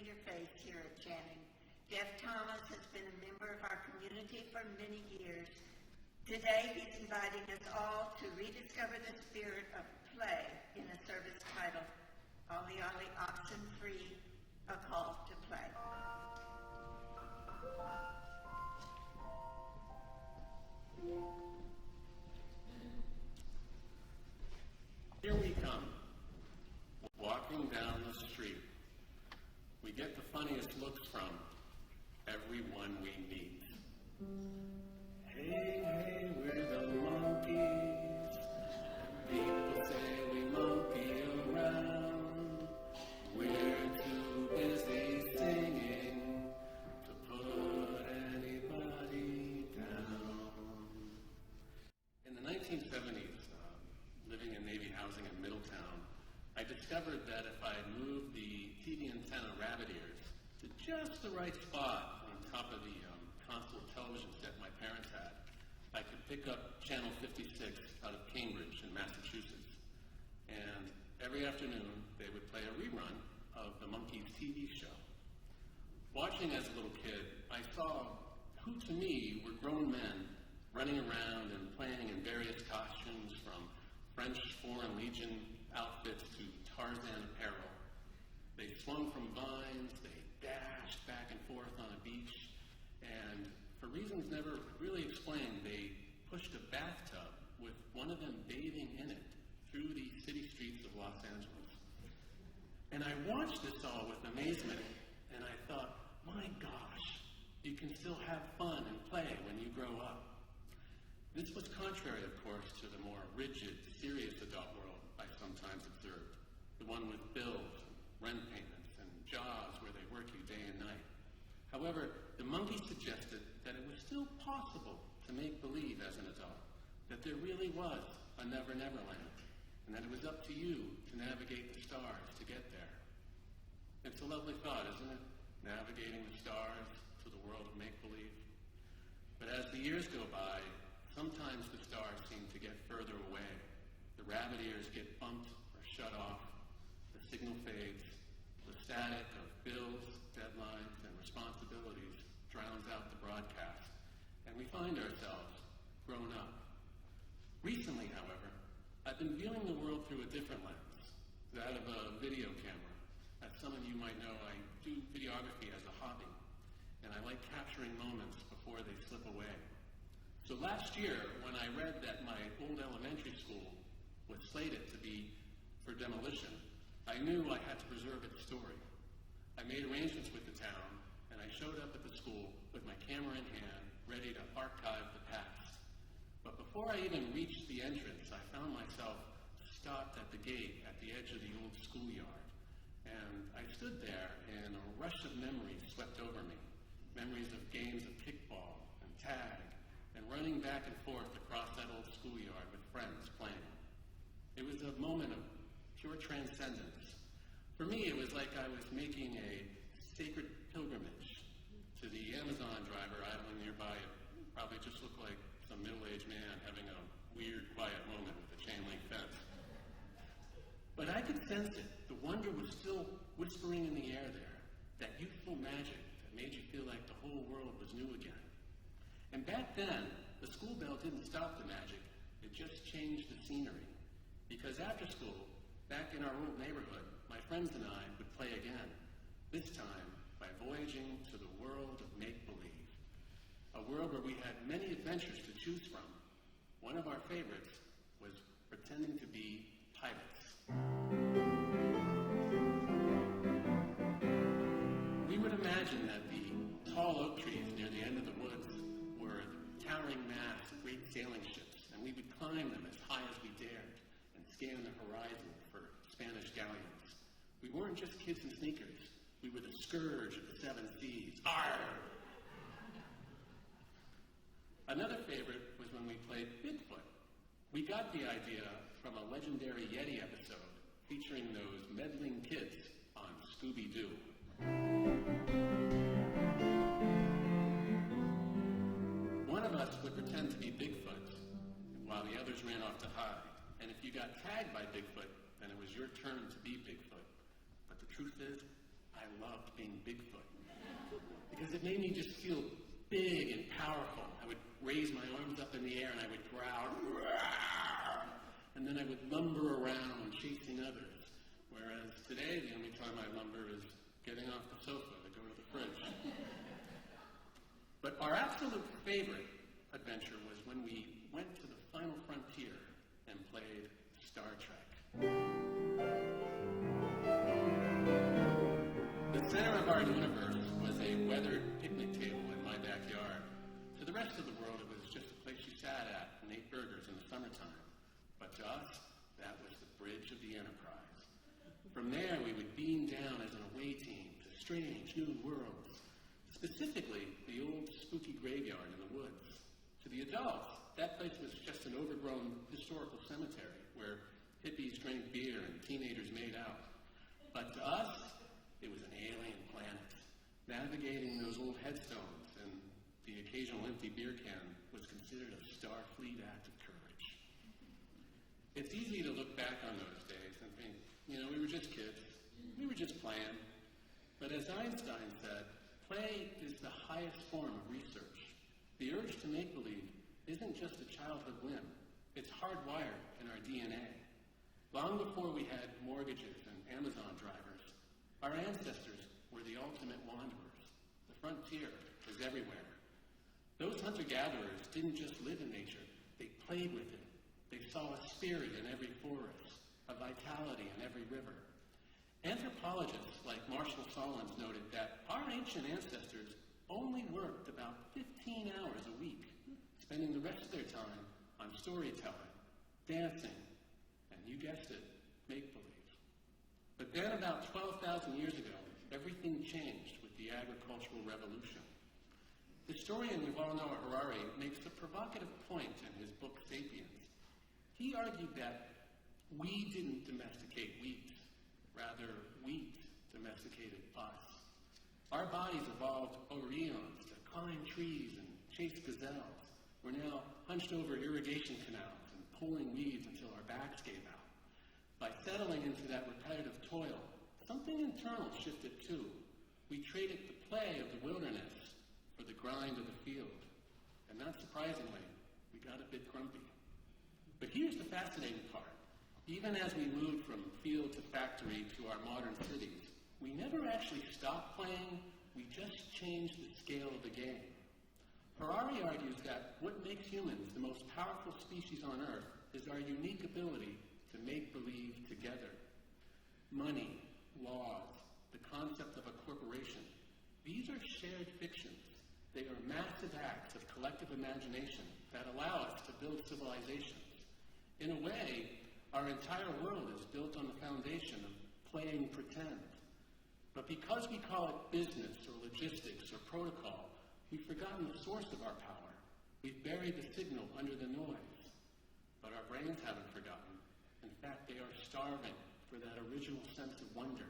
familiar face here at Channing. Jeff Thomas has been a member of our community for many years. Today, he's inviting us all to rediscover the spirit of play in a service titled Olly, Olly, Oxen Free, a call to play. Here we come, walking down the street. We get the funniest looks from everyone we meet. Hey, hey, we're the monkeys. People say we monkey around. We're too busy singing to put anybody down. In the 1970s, living in Navy housing in Middletown, I discovered that if I moved the TV antenna rabbit ears to just the right spot on top of the console television set my parents had, I could pick up channel 56 out of Cambridge in Massachusetts. And every afternoon, they would play a rerun of the Monkees TV show. Watching as a little kid, I saw who to me were grown men running around and playing in various costumes, from French Foreign Legion outfits to Tarzan apparel. They swung from vines, they dashed back and forth on a beach, and for reasons never really explained, they pushed a bathtub with one of them bathing in it through the city streets of Los Angeles. And I watched this all with amazement, and I thought, my gosh, you can still have fun and play when you grow up. This was contrary, of course, to the more rigid, serious adult world I sometimes observed, the one with bills, rent payments, and jobs where they work you day and night. However, the Monkees suggested that it was still possible to make believe as an adult, that there really was a Never Never Land, and that it was up to you to navigate the stars to get there. It's a lovely thought, isn't it? Navigating the stars to the world of make-believe. But as the years go by, sometimes the stars seem to get further away. The rabbit ears get bumped or shut off. The signal fades. The static of bills, deadlines, and responsibilities drowns out the broadcast. And we find ourselves grown up. Recently, however, I've been viewing the world through a different lens, that of a video camera. As some of you might know, I do videography as a hobby, and I like capturing moments before they slip away. So last year, when I read that my old elementary school was slated to be for demolition, I knew I had to preserve its story. I made arrangements with the town, and I showed up at the school with my camera in hand, ready to archive the past. But before I even reached the entrance, I found myself stopped at the gate at the edge of the old schoolyard. And I stood there, and a rush of memories swept over me. Memories of games of kickball and tag, and running back and forth across that old schoolyard with friends playing. It was a moment of pure transcendence. For me, it was like I was making a sacred pilgrimage to the Amazon driver idling nearby. It probably just looked like some middle-aged man having a weird, quiet moment with a chain-link fence. But I could sense it. The wonder was still whispering in the air there, that youthful magic that made you feel like the whole world was new again. And back then, the school bell didn't stop the magic, it just changed the scenery. Because after school, back in our old neighborhood, my friends and I would play again, this time by voyaging to the world of make-believe. A world where we had many adventures to choose from. One of our favorites was pretending to be pirates. We would imagine that the tall oak trees near the end of the woods were towering masts of great sailing ships, and we would climb them as high as we dared and scan the horizon for Spanish galleons. We weren't just kids in sneakers. We were the scourge of the seven seas. Arr! Another favorite was when we played Bigfoot. We got the idea from a legendary Yeti episode featuring those meddling kids on Scooby-Doo. One of us would pretend to be Bigfoot while the others ran off to hide. And if you got tagged by Bigfoot, then it was your turn to be Bigfoot. But the truth is, I loved being Bigfoot because it made me just feel big and powerful. I would raise my arms up in the air and I would growl, "Rawr!" And then I would lumber around chasing others. Whereas today, the only time I lumber is getting off the sofa to go to the fridge. But our absolute favorite adventure was when we went to the final frontier and played Star Trek. The center of our universe was a weathered picnic table in my backyard. To the rest of the world, it was just a place you sat at and ate burgers in the summertime. But to us, that was the bridge of the Enterprise. From there, we would beam down as an away team to strange new worlds, specifically the old spooky graveyard in the woods. To the adults, that place was just an overgrown historical cemetery where hippies drank beer and teenagers made out. But to us, it was an alien planet. Navigating those old headstones and the occasional empty beer can was considered a Starfleet act of courage. It's easy to look back on those days and think, we were just kids. We were just playing. But as Einstein said, play is the highest form of research. The urge to make believe isn't just a childhood whim. It's hardwired in our DNA. Long before we had mortgages and Amazon drivers, our ancestors were the ultimate wanderers. The frontier was everywhere. Those hunter-gatherers didn't just live in nature, they played with it. They saw a spirit in every forest, a vitality in every river. Anthropologists like Marshall Solins noted that our ancient ancestors only worked about 15 hours a week, spending the rest of their time on storytelling, dancing, and you guessed it, make-believe. But then about 12,000 years ago, everything changed with the agricultural revolution. Historian Yuval Noah Harari makes a provocative point in his book *Sapiens*. He argued that we didn't domesticate wheat, rather wheat domesticated us. Our bodies evolved over eons to climb trees and chase gazelles. We're now hunched over irrigation canals and pulling weeds until our backs gave out. By settling into that repetitive toil, something internal shifted too. We traded the play of the wilderness for the grind of the field. And not surprisingly, we got a bit grumpy. But here's the fascinating part. Even as we moved from field to factory to our modern cities, we never actually stopped playing, we just changed the scale of the game. Harari argues that what makes humans the most powerful species on Earth is our unique ability to make believe together. Money, laws, the concept of a corporation, these are shared fictions. They are massive acts of collective imagination that allow us to build civilizations. In a way, our entire world is built on the foundation of playing pretend. But because we call it business or logistics or protocol, we've forgotten the source of our power. We've buried the signal under the noise. But our brains haven't forgotten. In fact, they are starving for that original sense of wonder.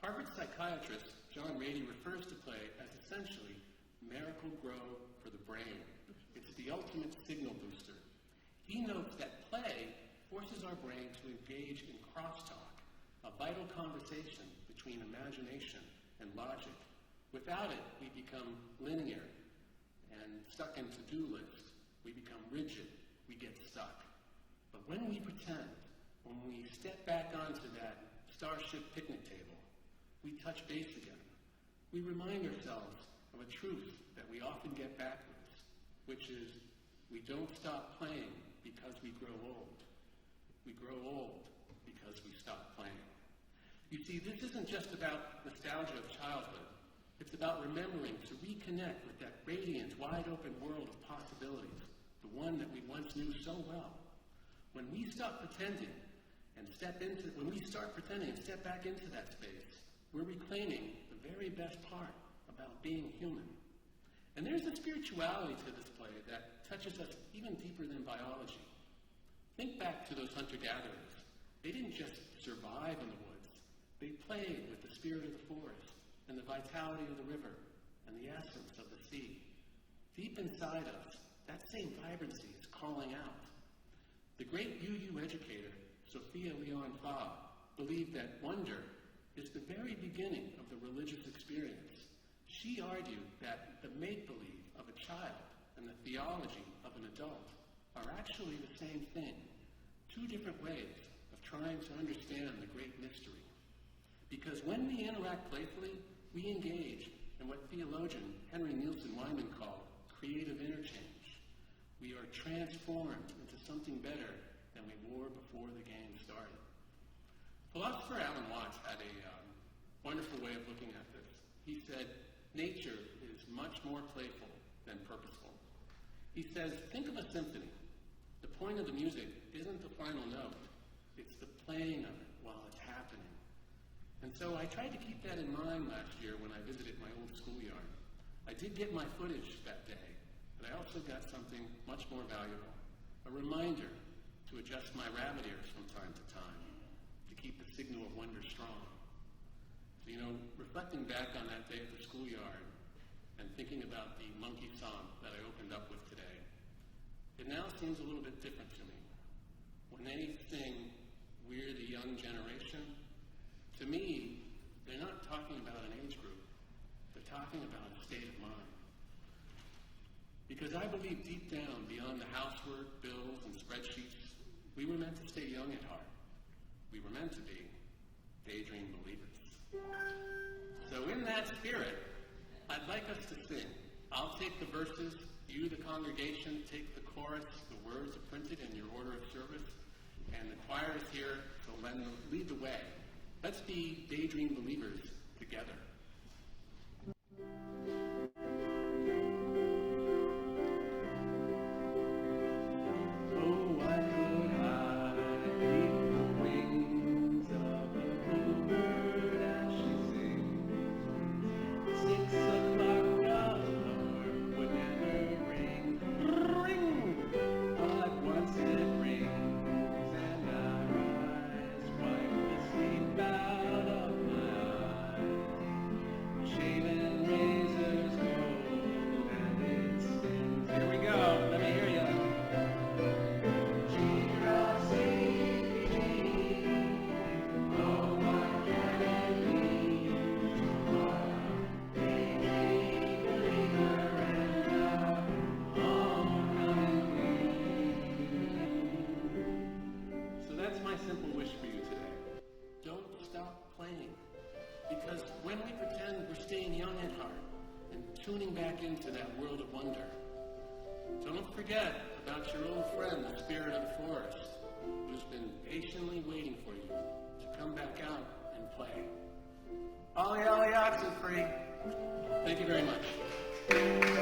Harvard psychiatrist John Rhode refers to play as essentially miracle grow for the brain. It's the ultimate signal booster. He notes that play forces our brain to engage in crosstalk, a vital conversation between imagination and logic. Without it, we become linear and stuck in to-do lists. We become rigid. We get stuck. But when we pretend, when we step back onto that starship picnic table, we touch base again. We remind ourselves of a truth that we often get backwards, which is we don't stop playing because we grow old. We grow old because we stop playing. You see, this isn't just about nostalgia of childhood. It's about remembering to reconnect with that radiant, wide-open world of possibilities, the one that we once knew so well. When we stop pretending and step back into that space, we're reclaiming the very best part about being human. And there's a spirituality to this play that touches us even deeper than biology. Think back to those hunter-gatherers. They didn't just survive in the woods. They played with the spirit of the forest and the vitality of the river and the essence of the sea. Deep inside us, that same vibrancy is calling out. The great UU educator, Sophia Leon Fabre, believed that wonder is the very beginning of the religious experience. She argued that the make-believe of a child and the theology of an adult are actually the same thing, two different ways of trying to understand the great mystery. Because when we interact playfully, we engage in what theologian Henry Nielsen Wyman called creative interchange. We are transformed into something better than we were before the game started. Philosopher Alan Watts had a wonderful way of looking at this. He said, nature is much more playful than purposeful. He says, think of a symphony. The point of the music isn't the final note. It's the playing of it while it's happening. And so I tried to keep that in mind last year when I visited my old schoolyard. I did get my footage that day, but I also got something much more valuable, a reminder to adjust my rabbit ears from time to time, to keep the signal of wonder strong. So, reflecting back on that day at the schoolyard and thinking about the monkey song that I opened up with today, it now seems a little bit different to me. When they sing, "We're the young generation," to me, they're not talking about an age group. They're talking about a state of mind. Because I believe deep down, beyond the housework, bills, and spreadsheets, we were meant to stay young at heart. We were meant to be daydream believers. So in that spirit, I'd like us to sing. I'll take the verses, you, the congregation, take the chorus, the words are printed in your order of service, and the choir is here to lead the way. Let's be daydream believers together. Tuning back into that world of wonder. Don't forget about your old friend, the spirit of the forest, who's been patiently waiting for you to come back out and play. Olly, Olly, Oxen free. Thank you very much.